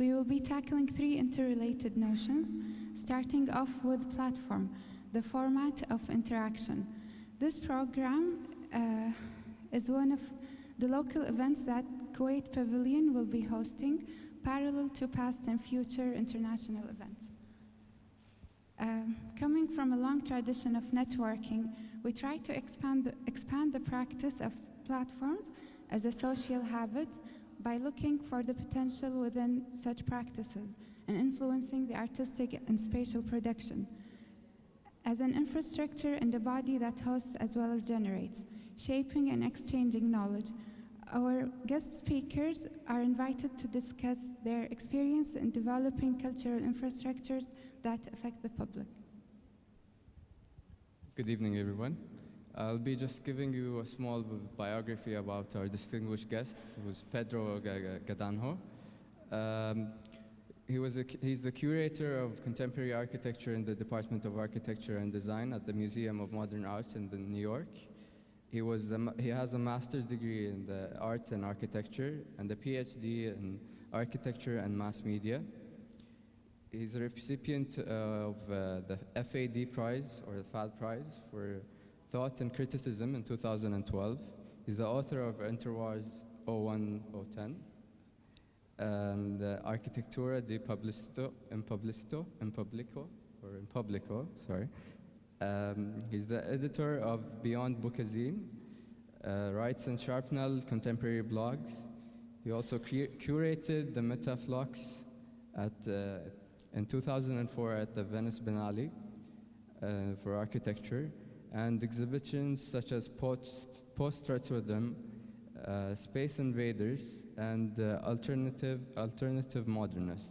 We will be tackling 3 interrelated notions, starting off with platform, the format of interaction. This program is one of the local events that Kuwait Pavilion will be hosting, parallel to past and future international events. Coming from a long tradition of networking, we try to expand the practice of platforms as a social habit by looking for the potential within such practices and influencing the artistic and spatial production as an infrastructure and a body that hosts as well as generates, shaping and exchanging knowledge. Our guest speakers are invited to discuss their experience in developing cultural infrastructures that affect the public. Good evening, everyone. I'll be just giving you a small biography about our distinguished guest, who's Pedro Gadanho. He's the curator of contemporary architecture in the Department of Architecture and Design at the Museum of Modern Arts in New York. He has a master's degree in the art and architecture and a PhD in architecture and mass media. He's a recipient of the FAD Prize, or the FAD Prize, for Thought and Criticism in 2012. He's the author of Interwars 01-010 and Arquitectura de Publico, sorry. He's the editor of Beyond Bookazine, writes in Sharpnel contemporary blogs. He also curated the Metaflux in 2004 at the Venice Biennale for architecture, and exhibitions such as Post-Retrodom, Space Invaders, and Alternative Modernist.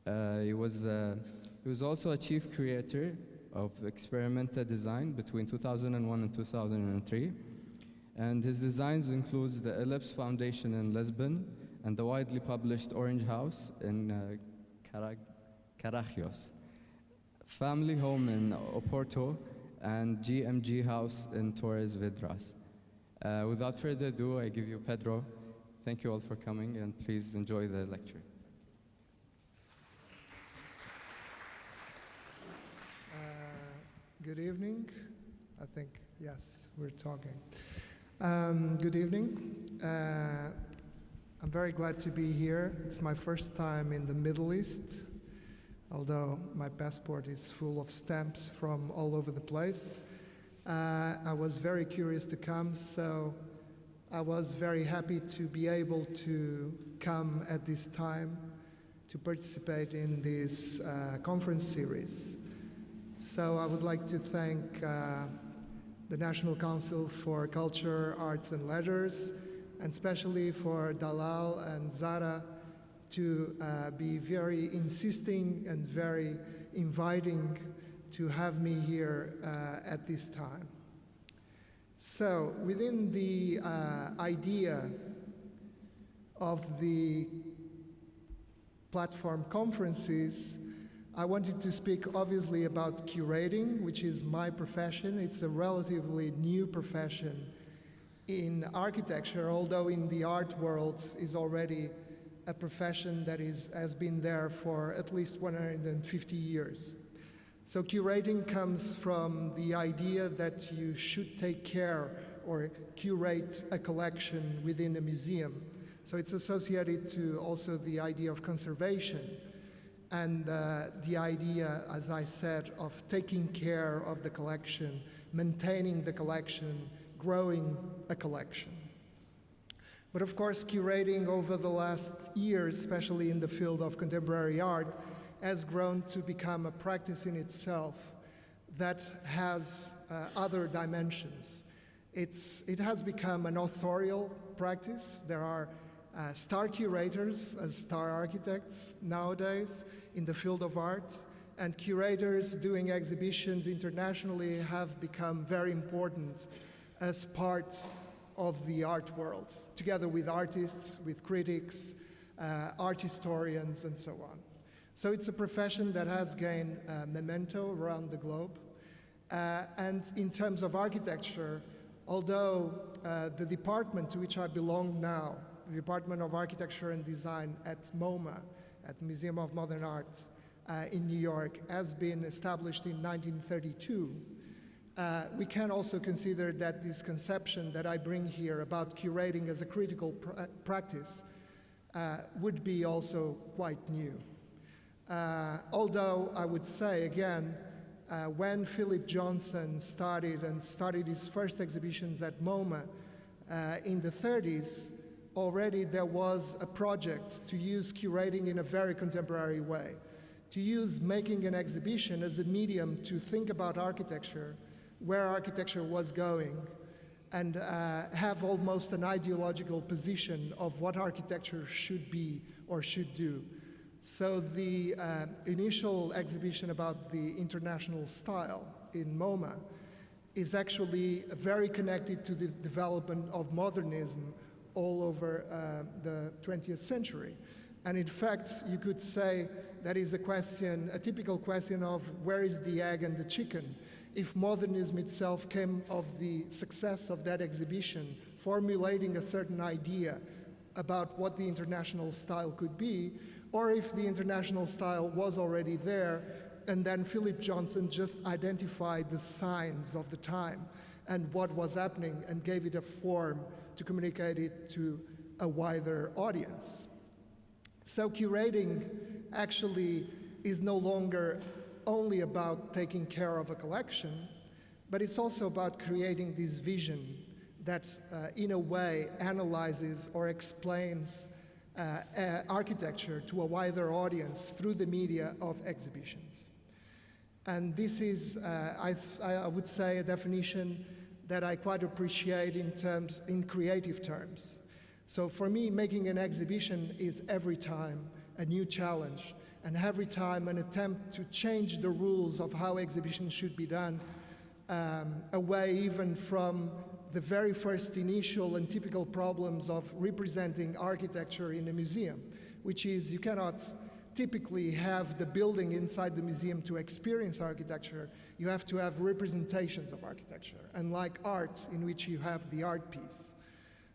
He was also a chief curator of Experimenta Design between 2001 and 2003, and his designs includes the Ellipse Foundation in Lisbon and the widely published Orange House in Caragios, Family Home in Oporto, and GMG House in Torres Vedras. Without further ado, I give you Pedro. Thank you all for coming, and please enjoy the lecture. Good evening. I think, yes, we're talking. Good evening. I'm very glad to be here. It's my first time in the Middle East, although my passport is full of stamps from all over the place. I was very curious to come, so I was very happy to be able to come at this time to participate in this conference series. So I would like to thank the National Council for Culture, Arts and Letters, and especially for Dalal and Zara to be very insisting and very inviting to have me here at this time. So within the idea of the platform conferences, I wanted to speak obviously about curating, which is my profession. It's a relatively new profession in architecture, although in the art world is already a profession that has been there for at least 150 years. So curating comes from the idea that you should take care or curate a collection within a museum. So it's associated to also the idea of conservation and the idea, as I said, of taking care of the collection, maintaining the collection, growing a collection. But of course, curating over the last years, especially in the field of contemporary art, has grown to become a practice in itself that has other dimensions. It has become an authorial practice. There are star curators as star architects nowadays in the field of art, and curators doing exhibitions internationally have become very important as part of the art world, together with artists, with critics, art historians, and so on. So it's a profession that has gained memento around the globe. And in terms of architecture, although the department to which I belong now, the Department of Architecture and Design at MoMA, at the Museum of Modern Art in New York has been established in 1932, we can also consider that this conception that I bring here about curating as a critical practice would be also quite new. Although I would say, again, when Philip Johnson started his first exhibitions at MoMA in the 30s, already there was a project to use curating in a very contemporary way, to use making an exhibition as a medium to think about architecture, where architecture was going, and have almost an ideological position of what architecture should be or should do. So the initial exhibition about the international style in MoMA is actually very connected to the development of modernism all over the 20th century. And in fact, you could say that is a typical question of where is the egg and the chicken? If modernism itself came of the success of that exhibition, formulating a certain idea about what the international style could be, or if the international style was already there, and then Philip Johnson just identified the signs of the time and what was happening and gave it a form to communicate it to a wider audience. So curating actually is no longer only about taking care of a collection, but it's also about creating this vision that in a way analyzes or explains architecture to a wider audience through the media of exhibitions. And this is, I would say, a definition that I quite appreciate in creative terms. So for me, making an exhibition is every time a new challenge, and every time an attempt to change the rules of how exhibitions should be done, away even from the very first initial and typical problems of representing architecture in a museum, which is you cannot typically have the building inside the museum to experience architecture. You have to have representations of architecture, unlike art in which you have the art piece.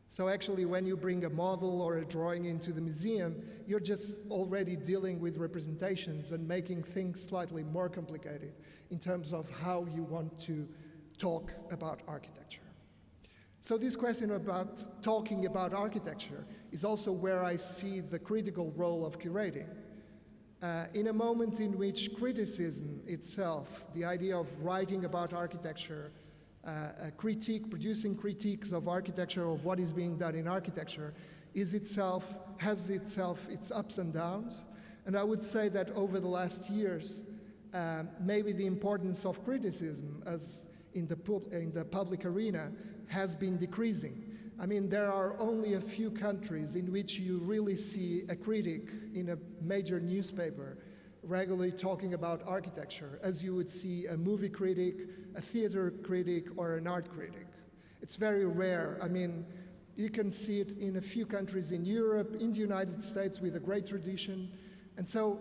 So actually, when you bring a model or a drawing into the museum, you're just already dealing with representations and making things slightly more complicated in terms of how you want to talk about architecture. So this question about talking about architecture is also where I see the critical role of curating. In a moment in which criticism itself, the idea of writing about architecture, producing critiques of architecture, of what is being done in architecture, has itself its ups and downs. And I would say that over the last years, maybe the importance of criticism as in the public arena has been decreasing. I mean, there are only a few countries in which you really see a critic in a major newspaper regularly talking about architecture, as you would see a movie critic, a theater critic, or an art critic. It's very rare. I mean, you can see it in a few countries in Europe, in the United States with a great tradition. And so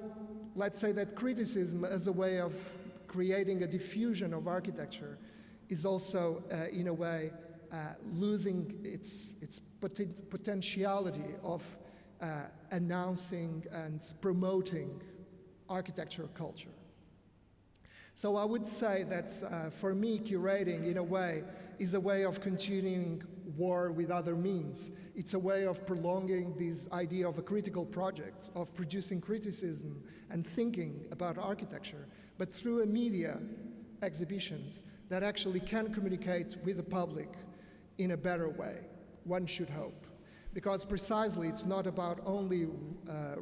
let's say that criticism as a way of creating a diffusion of architecture is also, in a way, losing its potentiality of announcing and promoting architecture culture. So I would say that for me, curating, in a way, is a way of continuing war with other means. It's a way of prolonging this idea of a critical project, of producing criticism and thinking about architecture, but through a media exhibitions that actually can communicate with the public in a better way, one should hope. Because precisely it's not about only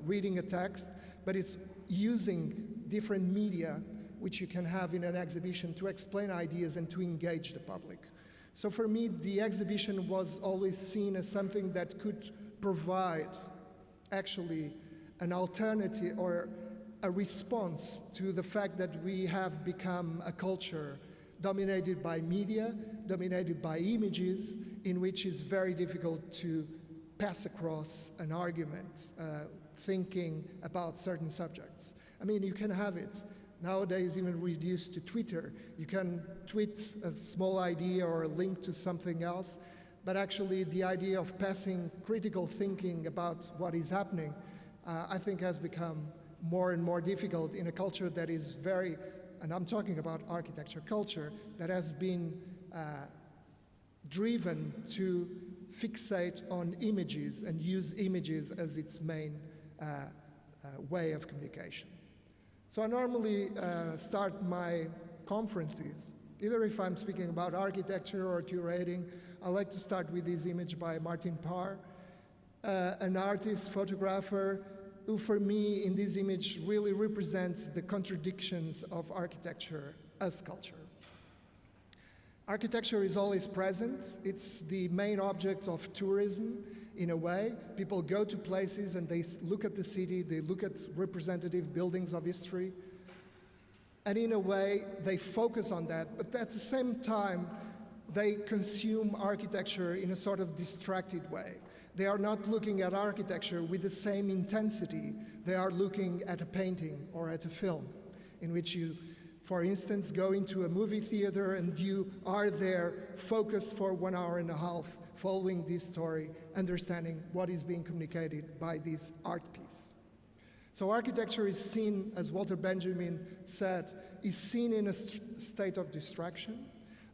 reading a text, but it's using different media which you can have in an exhibition to explain ideas and to engage the public. So for me, the exhibition was always seen as something that could provide actually an alternative or a response to the fact that we have become a culture dominated by media, dominated by images, in which it's very difficult to pass across an argument, thinking about certain subjects. I mean, you can have it nowadays even reduced to Twitter. You can tweet a small idea or a link to something else, but actually the idea of passing critical thinking about what is happening I think has become more and more difficult in a culture that is very, and I'm talking about architecture culture, that has been driven to fixate on images and use images as its main way of communication. So I normally start my conferences, either if I'm speaking about architecture or curating, I like to start with this image by Martin Parr, an artist, photographer, who for me in this image really represents the contradictions of architecture as culture. Architecture is always present. It's the main object of tourism in a way. People go to places and they look at the city, they look at representative buildings of history, and in a way they focus on that, but at the same time they consume architecture in a sort of distracted way. They are not looking at architecture with the same intensity. They are looking at a painting or at a film in which you, for instance, go into a movie theater and you are there focused for 1 hour and a half, following this story, understanding what is being communicated by this art piece. So architecture is seen, as Walter Benjamin said, is seen in a state of distraction,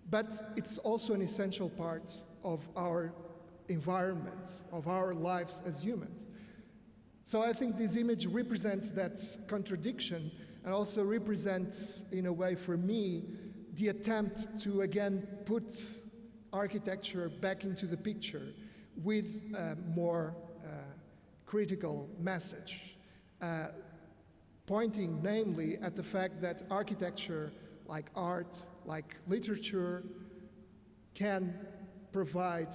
but it's also an essential part of our environment, of our lives as humans. So I think this image represents that contradiction and also represents, in a way for me, the attempt to again put architecture back into the picture with a more critical message, pointing namely at the fact that architecture, like art, like literature, can provide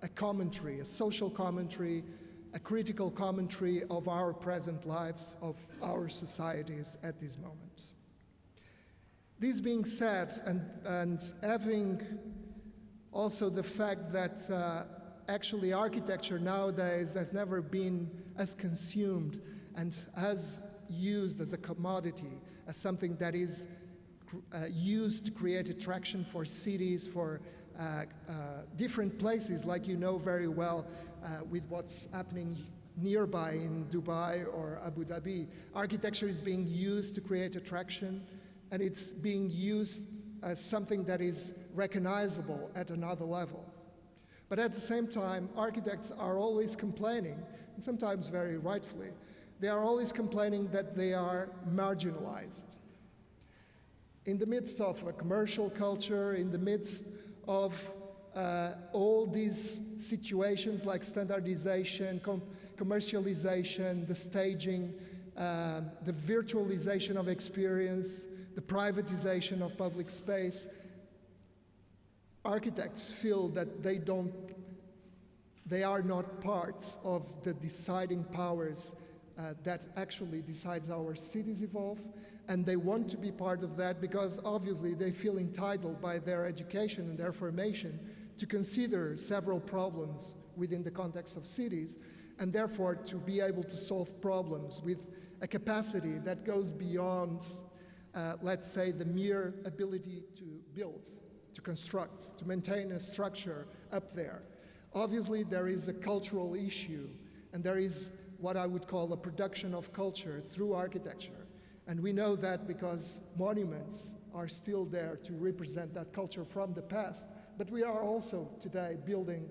a commentary, a social commentary, a critical commentary of our present lives, of our societies at this moment. This being said, and having also the fact that actually architecture nowadays has never been as consumed and as used as a commodity, as something that is used to create attraction for cities, for different places, like you know very well with what's happening nearby in Dubai or Abu Dhabi. Architecture is being used to create attraction, and it's being used as something that is recognizable at another level. But at the same time, architects are always complaining, and sometimes very rightfully, they are always complaining that they are marginalized. In the midst of a commercial culture, in the midst of all these situations like standardization, commercialization, the staging, the virtualization of experience, the privatization of public space, architects feel that they are not part of the deciding powers that actually decides how our cities evolve, and they want to be part of that because obviously they feel entitled by their education and their formation to consider several problems within the context of cities, and therefore to be able to solve problems with a capacity that goes beyond, let's say, the mere ability to build, to construct, to maintain a structure up there. Obviously, there is a cultural issue, and there is what I would call a production of culture through architecture. And we know that because monuments are still there to represent that culture from the past, but we are also today building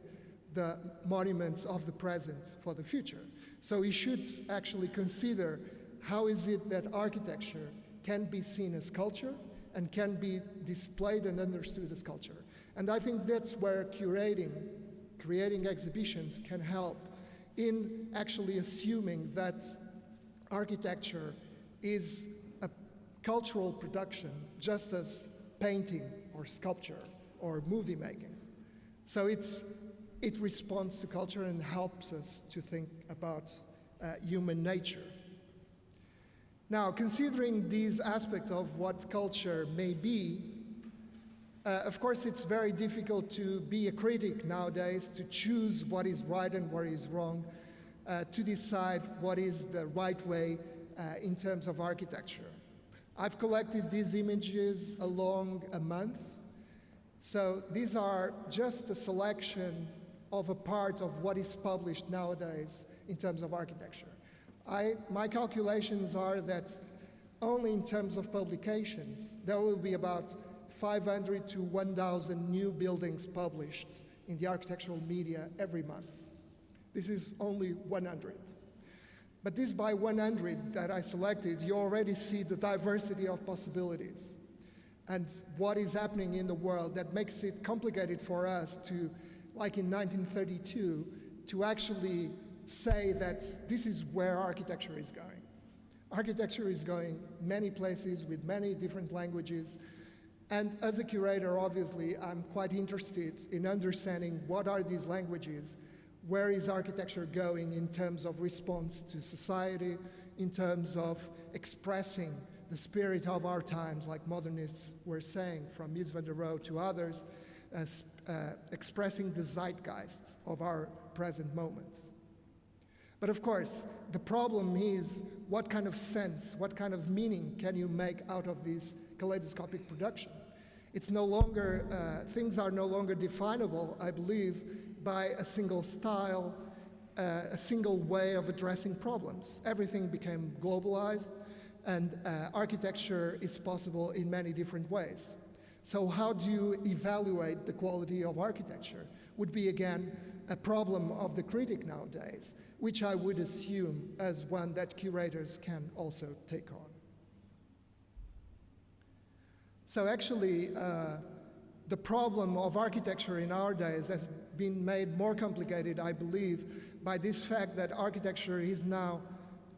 the monuments of the present for the future. So we should actually consider how is it that architecture can be seen as culture and can be displayed and understood as culture. And I think that's where creating exhibitions can help in actually assuming that architecture is a cultural production, just as painting or sculpture or movie making. So it responds to culture and helps us to think about human nature. Now, considering these aspects of what culture may be, of course, it's very difficult to be a critic nowadays, to choose what is right and what is wrong, to decide what is the right way in terms of architecture. I've collected these images along a month, so these are just a selection of a part of what is published nowadays in terms of architecture. My calculations are that only in terms of publications, there will be about 500 to 1,000 new buildings published in the architectural media every month. This is only 100. But this by 100 that I selected, you already see the diversity of possibilities and what is happening in the world that makes it complicated for us to, like in 1932, to actually say that this is where architecture is going. Architecture is going many places with many different languages. And as a curator, obviously, I'm quite interested in understanding what are these languages, where is architecture going in terms of response to society, in terms of expressing the spirit of our times, like modernists were saying, from Mies van der Rohe to others, expressing the zeitgeist of our present moment. But of course, the problem is what kind of sense, what kind of meaning can you make out of this kaleidoscopic production? It's no longer, things are no longer definable, I believe, by a single style, a single way of addressing problems. Everything became globalized, and architecture is possible in many different ways. So how do you evaluate the quality of architecture? Would be, again, a problem of the critic nowadays, which I would assume as one that curators can also take on. So actually, the problem of architecture in our days has been made more complicated, I believe, by this fact that architecture is now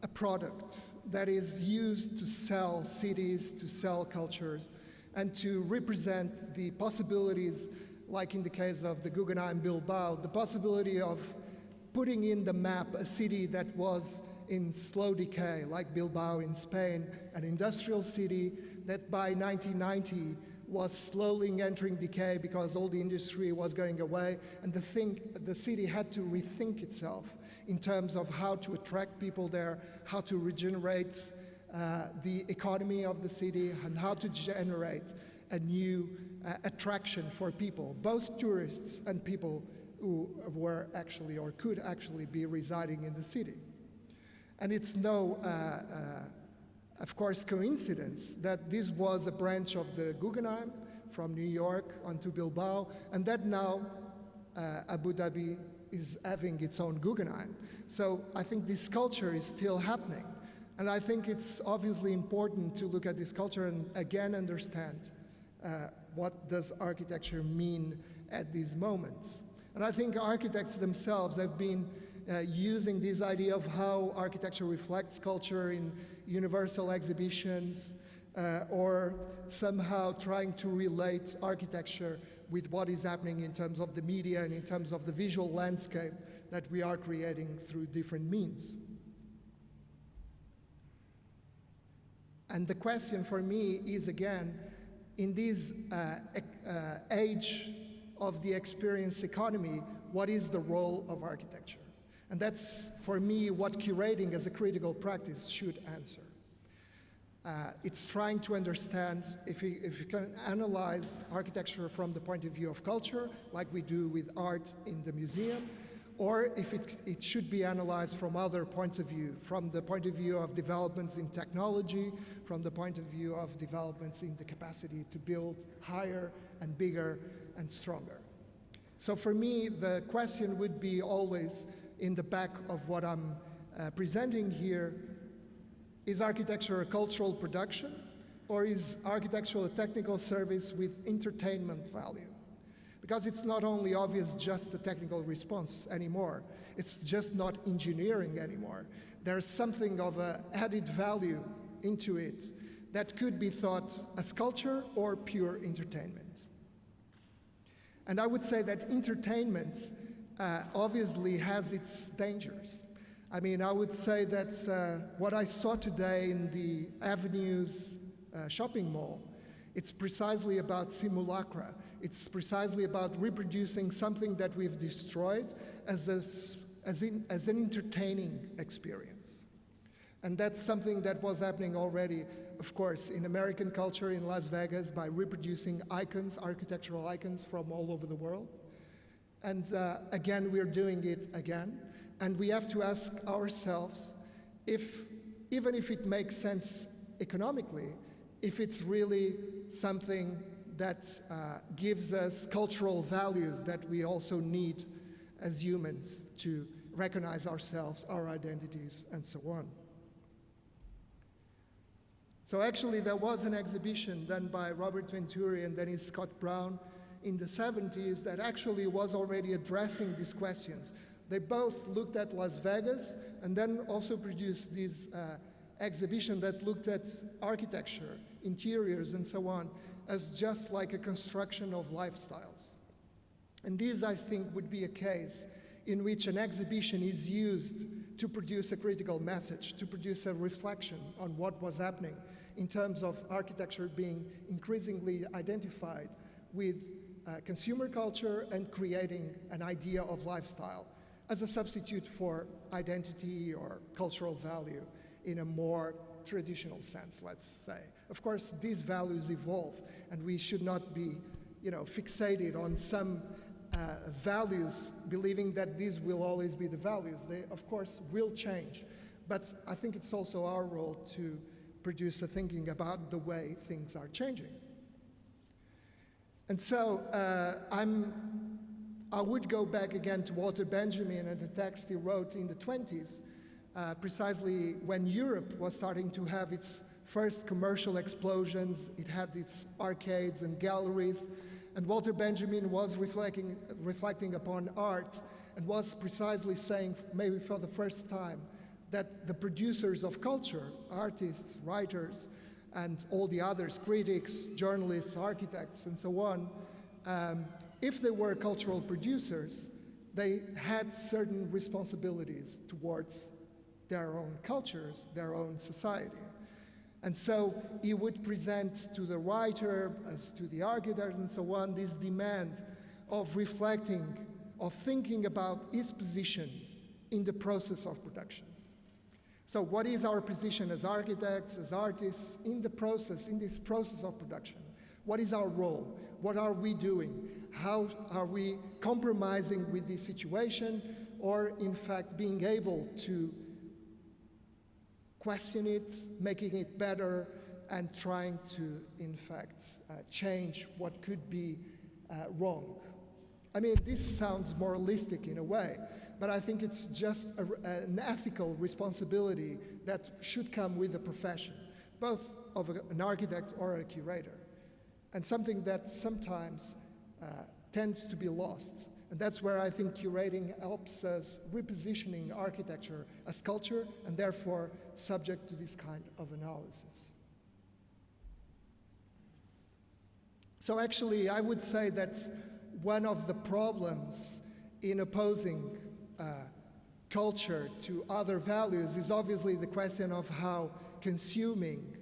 a product that is used to sell cities, to sell cultures, and to represent the possibilities, like in the case of the Guggenheim Bilbao, the possibility of putting in the map a city that was in slow decay, like Bilbao in Spain, an industrial city that by 1990 was slowly entering decay because all the industry was going away, and the city had to rethink itself in terms of how to attract people there, how to regenerate the economy of the city, and how to generate a new attraction for people, both tourists and people who were actually or could actually be residing in the city. And it's no, of course, coincidence that this was a branch of the Guggenheim from New York onto Bilbao, and that now Abu Dhabi is having its own Guggenheim. So I think this culture is still happening. And I think it's obviously important to look at this culture and again understand what does architecture mean at these moments. And I think architects themselves have been using this idea of how architecture reflects culture in universal exhibitions, or somehow trying to relate architecture with what is happening in terms of the media and in terms of the visual landscape that we are creating through different means. And the question for me is, again, in this age of the experience economy, what is the role of architecture? And that's, for me, what curating as a critical practice should answer. It's trying to understand if you can analyze architecture from the point of view of culture, like we do with art in the museum, or if it should be analyzed from other points of view, from the point of view of developments in technology, from the point of view of developments in the capacity to build higher and bigger and stronger. So for me, the question would be always in the back of what I'm presenting here: is architecture a cultural production, or is architecture a technical service with entertainment value? Because it's not only obvious just the technical response anymore, it's just not engineering anymore. There's something of an added value into it that could be thought as culture or pure entertainment. And I would say that entertainment obviously has its dangers. I mean, I would say that what I saw today in the Avenues shopping mall, it's precisely about simulacra. It's precisely about reproducing something that we've destroyed as an entertaining experience. And that's something that was happening already, of course, in American culture in Las Vegas by reproducing icons, architectural icons from all over the world. And again, we're doing it again. And we have to ask ourselves, even if it makes sense economically, if it's really something that gives us cultural values that we also need as humans to recognize ourselves, our identities, and so on. So actually there was an exhibition done by Robert Venturi and Dennis Scott Brown in the 70s that actually was already addressing these questions. They both looked at Las Vegas and then also produced this exhibition that looked at architecture, interiors, and so on, as just like a construction of lifestyles. And this, I think, would be a case in which an exhibition is used to produce a critical message, to produce a reflection on what was happening in terms of architecture being increasingly identified with consumer culture and creating an idea of lifestyle as a substitute for identity or cultural value in a more traditional sense, let's say. Of course, these values evolve, and we should not be, fixated on some values, believing that these will always be the values. They, of course, will change. But I think it's also our role to produce a thinking about the way things are changing. And so I would go back again to Walter Benjamin and the text he wrote in the 20s, precisely when Europe was starting to have its first commercial explosions. It had its arcades and galleries, and Walter Benjamin was reflecting upon art and was precisely saying, maybe for the first time, that the producers of culture, artists, writers, and all the others, critics, journalists, architects, and so on, if they were cultural producers, they had certain responsibilities towards their own cultures, their own society. And so he would present to the writer, as to the architect, and so on, this demand of reflecting, of thinking about his position in the process of production. So what is our position as architects, as artists, in the process, in this process of production? What is our role? What are we doing? How are we compromising with this situation, or in fact being able to question it, making it better, and trying to, in fact, change what could be wrong? I mean, this sounds moralistic in a way, but I think it's just an ethical responsibility that should come with the profession, both of an architect or a curator, and something that sometimes tends to be lost. And that's where I think curating helps us repositioning architecture as culture, and therefore subject to this kind of analysis. So actually, I would say that one of the problems in opposing culture to other values is obviously the question of how consuming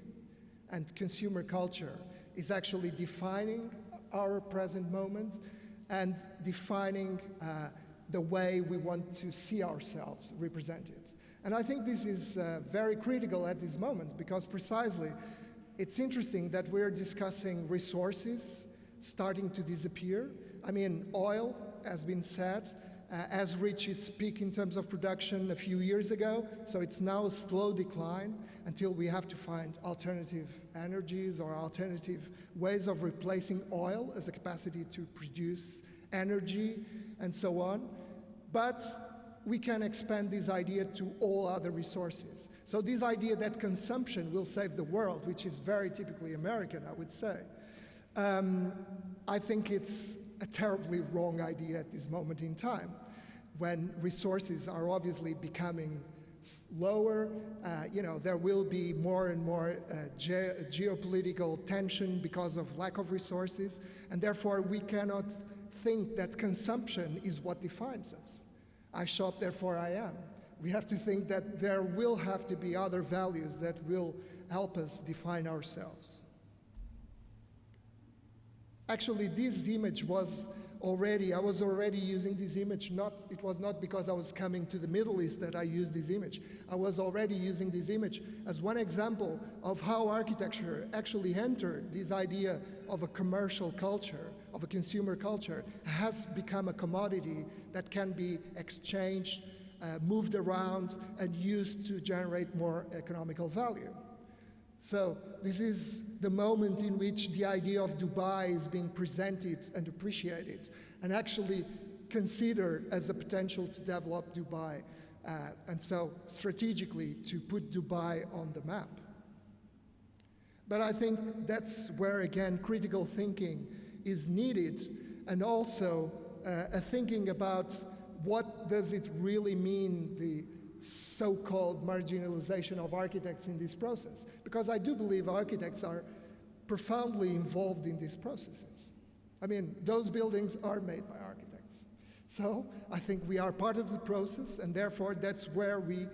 and consumer culture is actually defining our present moment and defining the way we want to see ourselves represented. And I think this is very critical at this moment, because precisely it's interesting that we're discussing resources starting to disappear. I mean, oil has been said, has reached its peak in terms of production a few years ago, so it's now a slow decline until we have to find alternative energies or alternative ways of replacing oil as a capacity to produce energy and so on. But we can expand this idea to all other resources. So this idea that consumption will save the world, which is very typically American, I would say, I think it's a terribly wrong idea at this moment in time, when resources are obviously becoming lower. There will be more and more geopolitical tension because of lack of resources, and therefore we cannot think that consumption is what defines us. I shop, therefore I am. We have to think that there will have to be other values that will help us define ourselves. Actually, this image was I was already using this image, it was not because I was coming to the Middle East that I used this image. I was already using this image as one example of how architecture actually entered this idea of a commercial culture, of a consumer culture, has become a commodity that can be exchanged moved around and used to generate more economical value. So this is the moment in which the idea of Dubai is being presented and appreciated and actually considered as a potential to develop Dubai, and so strategically to put Dubai on the map. But I think that's where, again, critical thinking is needed, and also a thinking about what does it really mean, the so-called marginalization of architects in this process. Because I do believe architects are profoundly involved in these processes. I mean, those buildings are made by architects. So I think we are part of the process, and therefore that's where we,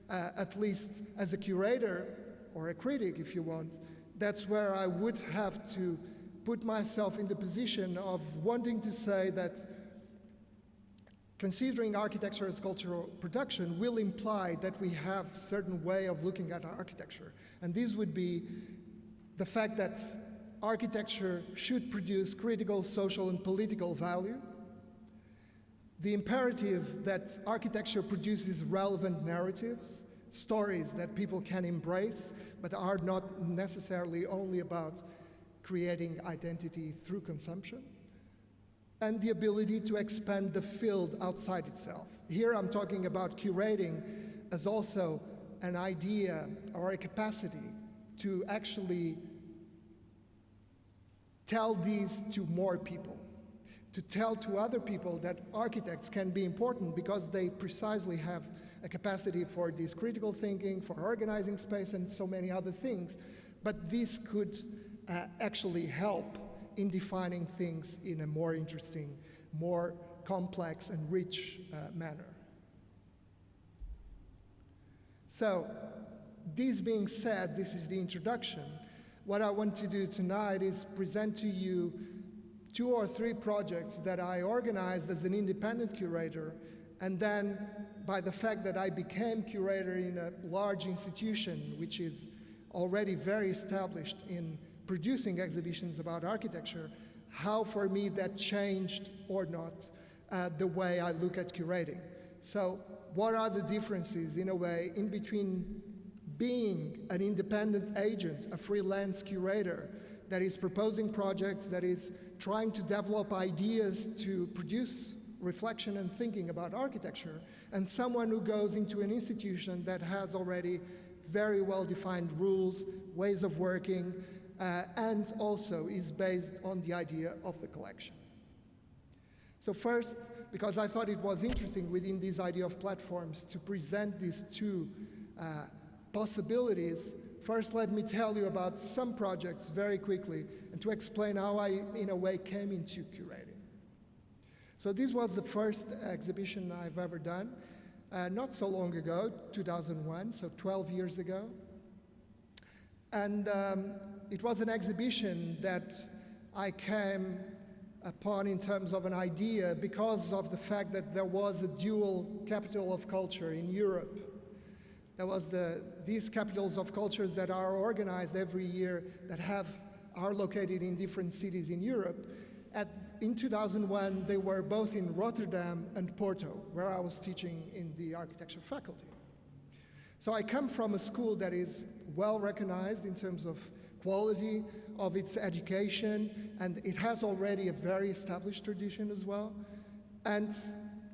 at least as a curator or a critic, if you want, that's where I would have to put myself in the position of wanting to say that considering architecture as cultural production will imply that we have a certain way of looking at architecture. And this would be the fact that architecture should produce critical social and political value, the imperative that architecture produces relevant narratives, stories that people can embrace, but are not necessarily only about creating identity through consumption, and the ability to expand the field outside itself. Here I'm talking about curating as also an idea or a capacity to actually tell these to more people, to tell to other people that architects can be important because they precisely have a capacity for this critical thinking, for organizing space, and so many other things. But this could actually help in defining things in a more interesting, more complex and rich manner. So, this being said, this is the introduction. What I want to do tonight is present to you 2 or 3 projects that I organized as an independent curator, and then by the fact that I became curator in a large institution which is already very established in producing exhibitions about architecture, how for me that changed or not the way I look at curating. So what are the differences in a way in between being an independent agent, a freelance curator that is proposing projects, that is trying to develop ideas to produce reflection and thinking about architecture, and someone who goes into an institution that has already very well-defined rules, ways of working, and also is based on the idea of the collection. So first, because I thought it was interesting within this idea of platforms to present these 2 possibilities, first let me tell you about some projects very quickly and to explain how I, in a way, came into curating. So this was the first exhibition I've ever done, not so long ago, 2001, so 12 years ago. And it was an exhibition that I came upon in terms of an idea because of the fact that there was a dual capital of culture in Europe. There was these capitals of cultures that are organized every year that are located in different cities in Europe. In 2001, they were both in Rotterdam and Porto, where I was teaching in the architecture faculty. So I come from a school that is well recognized in terms of quality of its education, and it has already a very established tradition as well. And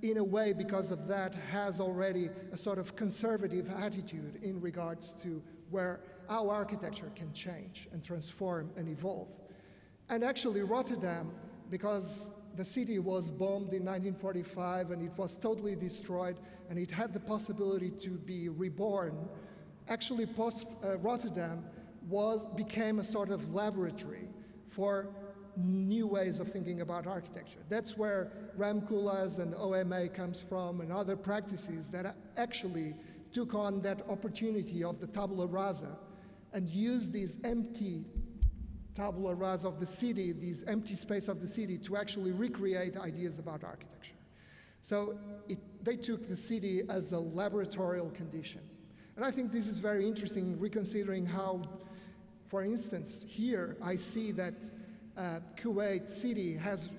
in a way, because of that, has already a sort of conservative attitude in regards to where our architecture can change and transform and evolve. And actually Rotterdam, because the city was bombed in 1945 and it was totally destroyed and it had the possibility to be reborn, actually Rotterdam became a sort of laboratory for new ways of thinking about architecture. That's where Ram Koolhaas and OMA comes from, and other practices that actually took on that opportunity of the tabula rasa and used these empty tabula rasa of the city, these empty space of the city, to actually recreate ideas about architecture. So they took the city as a laboratorial condition. And I think this is very interesting, reconsidering how, for instance, here I see that Kuwait City has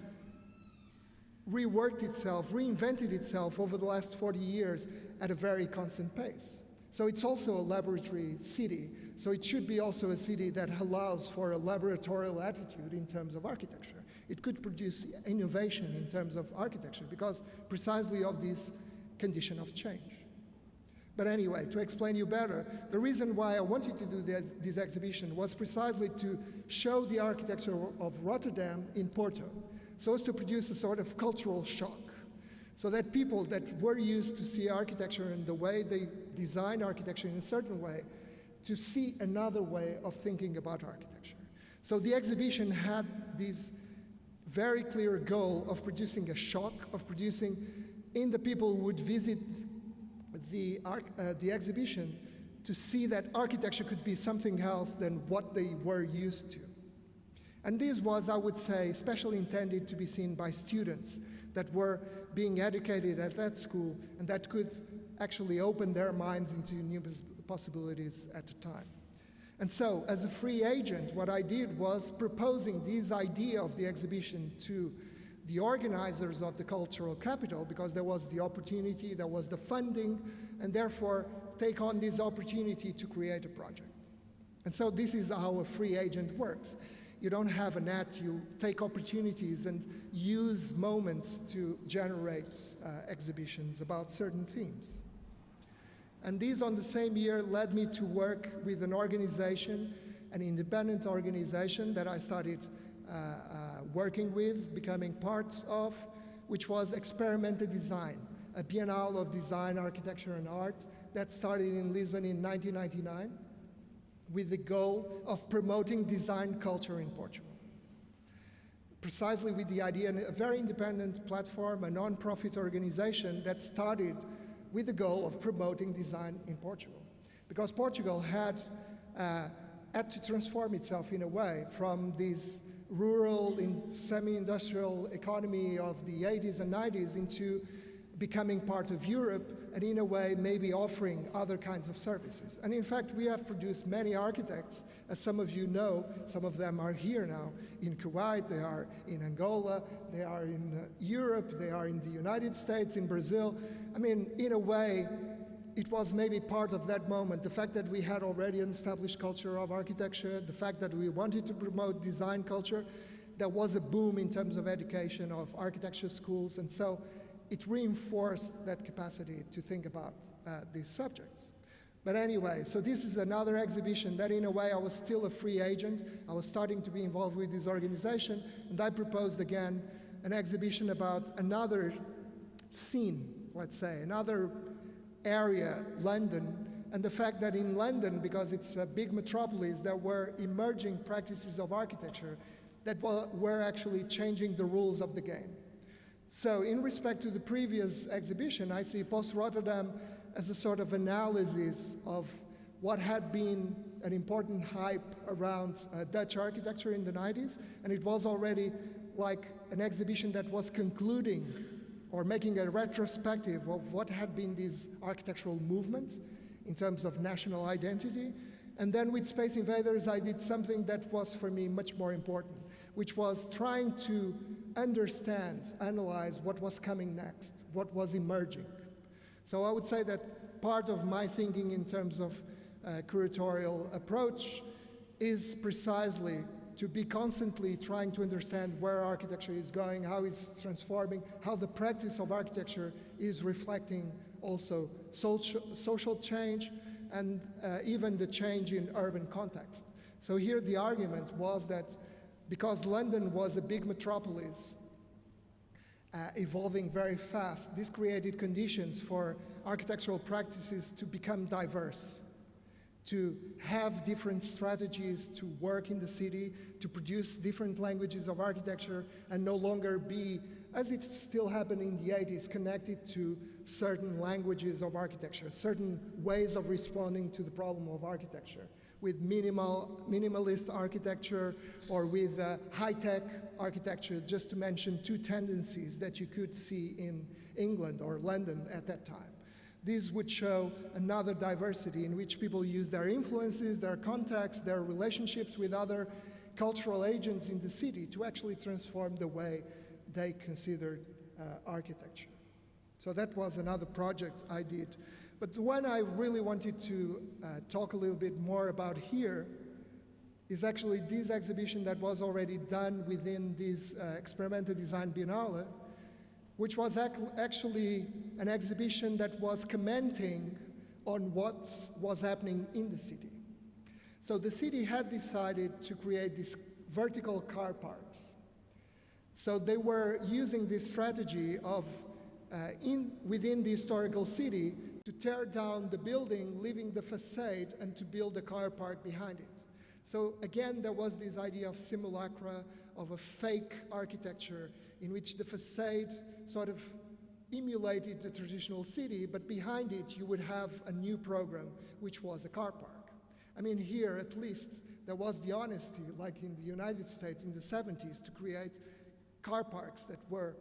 reworked itself, reinvented itself over the last 40 years at a very constant pace. So it's also a laboratory city. So it should be also a city that allows for a laboratorial attitude in terms of architecture. It could produce innovation in terms of architecture because precisely of this condition of change. But anyway, to explain you better, the reason why I wanted to do this exhibition was precisely to show the architecture of Rotterdam in Porto, so as to produce a sort of cultural shock, so that people that were used to see architecture and the way they design architecture in a certain way, to see another way of thinking about architecture. So the exhibition had this very clear goal of producing a shock, of producing in the people who would visit the exhibition to see that architecture could be something else than what they were used to. And this was, I would say, especially intended to be seen by students that were being educated at that school and that could actually open their minds into new possibilities at the time. And so, as a free agent, what I did was proposing this idea of the exhibition to the organizers of the cultural capital, because there was the opportunity, there was the funding, and therefore take on this opportunity to create a project. And so this is how a free agent works. You don't have a net, you take opportunities and use moments to generate exhibitions about certain themes. And this on the same year led me to work with an organization, an independent organization that I started working with, becoming part of, which was Experimental Design, a Biennale of Design, Architecture and Art that started in Lisbon in 1999 with the goal of promoting design culture in Portugal. Precisely with the idea, a very independent platform, a non-profit organization that started with the goal of promoting design in Portugal. Because Portugal had to transform itself in a way from this rural, semi-industrial economy of the 80s and 90s into becoming part of Europe, and in a way maybe offering other kinds of services. And in fact, we have produced many architects, as some of you know. Some of them are here now in Kuwait, they are in Angola, they are in Europe, they are in the United States, in Brazil. I mean, in a way, it was maybe part of that moment, the fact that we had already an established culture of architecture, the fact that we wanted to promote design culture. There was a boom in terms of education of architecture schools, and so it reinforced that capacity to think about these subjects. But anyway, so this is another exhibition that in a way I was still a free agent. I was starting to be involved with this organization, and I proposed again an exhibition about another scene, let's say, another area, London, and the fact that in London, because it's a big metropolis, there were emerging practices of architecture that were actually changing the rules of the game. So in respect to the previous exhibition, I see Post-Rotterdam as a sort of analysis of what had been an important hype around Dutch architecture in the 90s, and it was already like an exhibition that was concluding or making a retrospective of what had been these architectural movements in terms of national identity. And then with Space Invaders, I did something that was for me much more important, which was trying to understand, analyze what was coming next, what was emerging. So I would say that part of my thinking in terms of curatorial approach is precisely to be constantly trying to understand where architecture is going, how it's transforming, how the practice of architecture is reflecting also social change and even the change in urban context. So here the argument was that because London was a big metropolis evolving very fast, this created conditions for architectural practices to become diverse, to have different strategies to work in the city, to produce different languages of architecture, and no longer be, as it still happened in the 80s, connected to certain languages of architecture, certain ways of responding to the problem of architecture, with minimalist architecture or with high-tech architecture, just to mention two tendencies that you could see in England or London at that time. These would show another diversity in which people use their influences, their contacts, their relationships with other cultural agents in the city to actually transform the way they considered architecture. So that was another project I did. But the one I really wanted to talk a little bit more about here is actually this exhibition that was already done within this Experimental Design Biennale, which was actually an exhibition that was commenting on what was happening in the city. So the city had decided to create these vertical car parks. So they were using this strategy of, within the historical city, to tear down the building, leaving the facade, and to build a car park behind it. So again, there was this idea of simulacra, of a fake architecture in which the facade sort of emulated the traditional city, but behind it you would have a new program, which was a car park. I mean, here at least there was the honesty, like in the United States in the 70s, to create car parks that were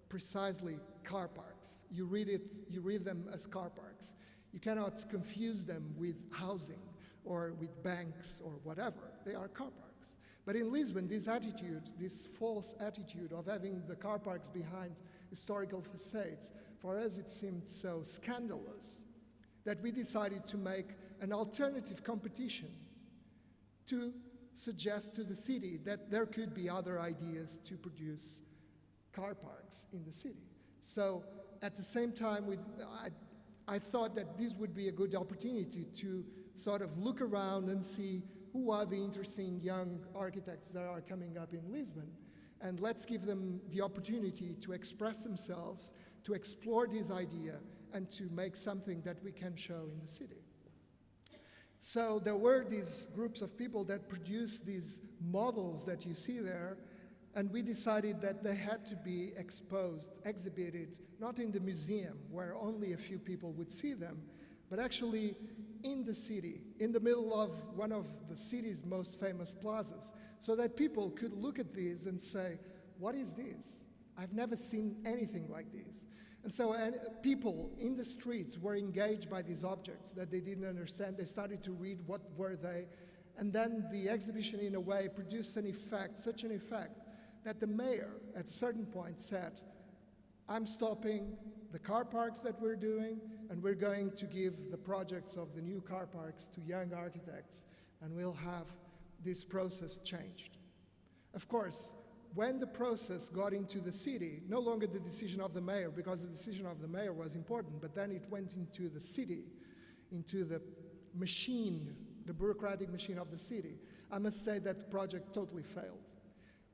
precisely car parks. You read them as car parks. You cannot confuse them with housing or with banks or whatever. They are car parks. But in Lisbon, this attitude, this false attitude of having the car parks behind historical facades, for us it seemed so scandalous that we decided to make an alternative competition to suggest to the city that there could be other ideas to produce car parks in the city. So at the same time, I thought that this would be a good opportunity to sort of look around and see who are the interesting young architects that are coming up in Lisbon, and let's give them the opportunity to express themselves, to explore this idea, and to make something that we can show in the city. So there were these groups of people that produced these models that you see there, and we decided that they had to be exposed, exhibited, not in the museum where only a few people would see them, but actually in the city, in the middle of one of the city's most famous plazas, so that people could look at these and say, what is this? I've never seen anything like this. And so people in the streets were engaged by these objects that they didn't understand. They started to read what were they. And then the exhibition, in a way, produced an effect, such an effect, that the mayor, at a certain point, said, I'm stopping the car parks that we're doing, and we're going to give the projects of the new car parks to young architects, and we'll have this process changed. Of course, when the process got into the city, no longer the decision of the mayor, because the decision of the mayor was important, but then it went into the city, into the machine, the bureaucratic machine of the city. I must say that the project totally failed.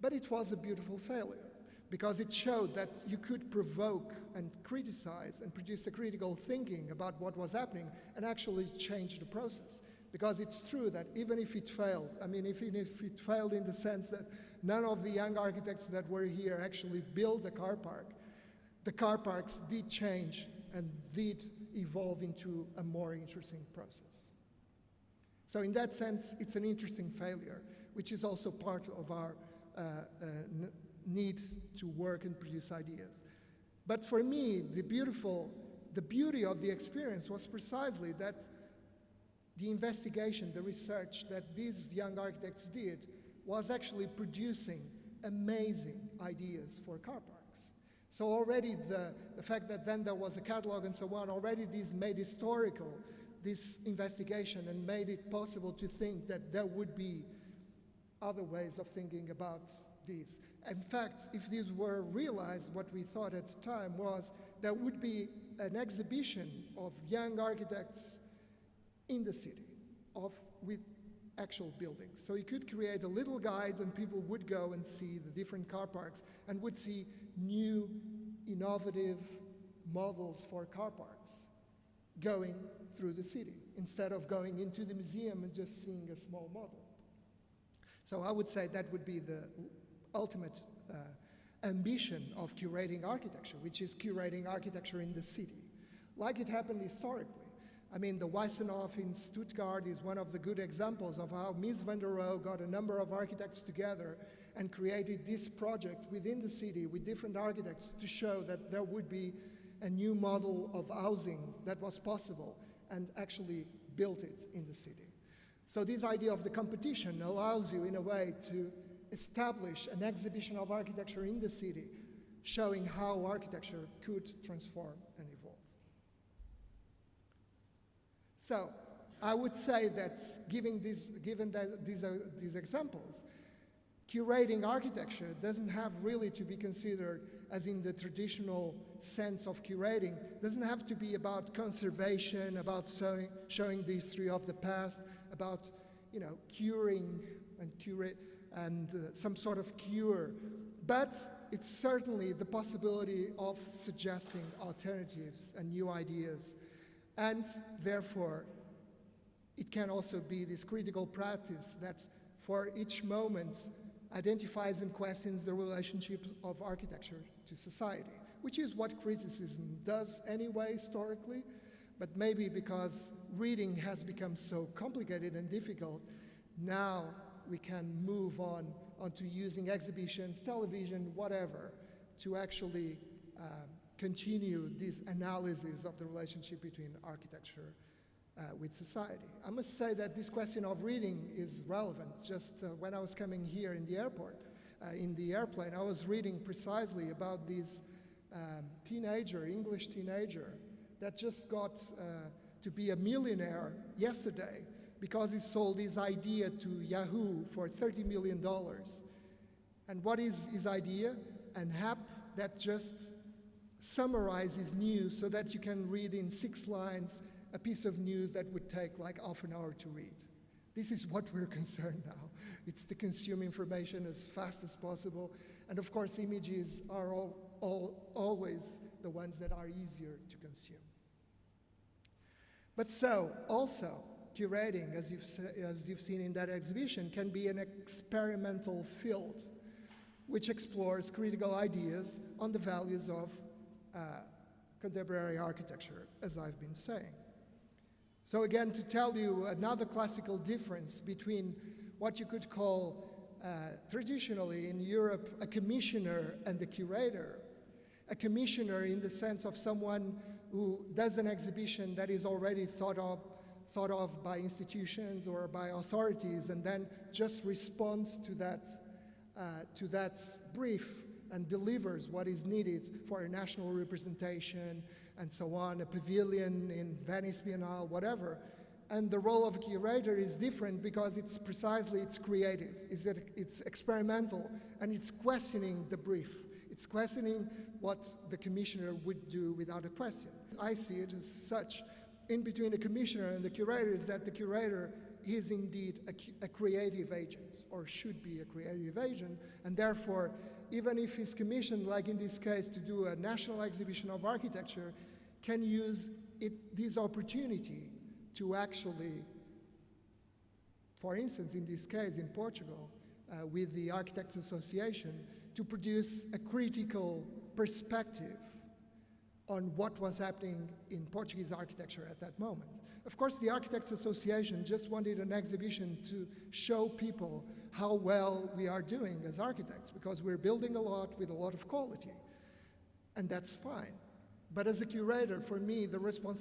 But it was a beautiful failure, because it showed that you could provoke and criticize and produce a critical thinking about what was happening and actually change the process. Because it's true that even if it failed, I mean, even if it failed in the sense that none of the young architects that were here actually built a car park, the car parks did change and did evolve into a more interesting process. So in that sense, it's an interesting failure, which is also part of our need to work and produce ideas. But for me, the beauty of the experience was precisely that the investigation, the research that these young architects did was actually producing amazing ideas for car parks. So already the fact that then there was a catalog and so on, already this made historical this investigation and made it possible to think that there would be other ways of thinking about these. In fact, if these were realized, what we thought at the time was there would be an exhibition of young architects in the city with actual buildings. So you could create a little guide and people would go and see the different car parks and would see new, innovative models for car parks going through the city instead of going into the museum and just seeing a small model. So I would say that would be the ultimate ambition of curating architecture, which is curating architecture in the city, like it happened historically. I mean, the Weissenhof in Stuttgart is one of the good examples of how Mies van der Rohe got a number of architects together and created this project within the city with different architects to show that there would be a new model of housing that was possible, and actually built it in the city. So this idea of the competition allows you, in a way, to establish an exhibition of architecture in the city showing how architecture could transform and evolve. So I would say that given these examples, curating architecture doesn't have really to be considered as in the traditional sense of curating. It doesn't have to be about conservation, about showing the history of the past, about curing and some sort of cure. But it's certainly the possibility of suggesting alternatives and new ideas. And therefore, it can also be this critical practice that for each moment identifies and questions the relationship of architecture to society, which is what criticism does anyway historically, but maybe because reading has become so complicated and difficult, now we can move onto using exhibitions, television, whatever, to actually continue this analysis of the relationship between architecture with society. I must say that this question of reading is relevant. Just when I was coming here in the airport, in the airplane, I was reading precisely about this English teenager, that just got to be a millionaire yesterday because he sold his idea to Yahoo for $30 million. And what is his idea? An app that just summarizes news so that you can read in 6 lines a piece of news that would take like half an hour to read. This is what we're concerned now. It's to consume information as fast as possible. And of course, images are always the ones that are easier to consume. But so, also, curating, as you've seen in that exhibition, can be an experimental field which explores critical ideas on the values of contemporary architecture, as I've been saying. So again, to tell you another classical difference between what you could call traditionally in Europe a commissioner and a curator. A commissioner in the sense of someone who does an exhibition that is already thought of by institutions or by authorities, and then just responds to that brief and delivers what is needed for a national representation and so on, a pavilion in Venice Biennale, whatever. And the role of a curator is different because it's creative, it's experimental, and it's questioning the brief. It's questioning what the commissioner would do without a question. I see it as such. In between the commissioner and the curator is that the curator is indeed a creative agent, or should be a creative agent, and therefore, even if he's commissioned, like in this case, to do a national exhibition of architecture, can use this opportunity to actually, for instance, in this case, in Portugal, with the Architects Association, to produce a critical perspective on what was happening in Portuguese architecture at that moment. Of course, the Architects Association just wanted an exhibition to show people how well we are doing as architects, because we're building a lot with a lot of quality, and that's fine. But as a curator, for me, the responsibility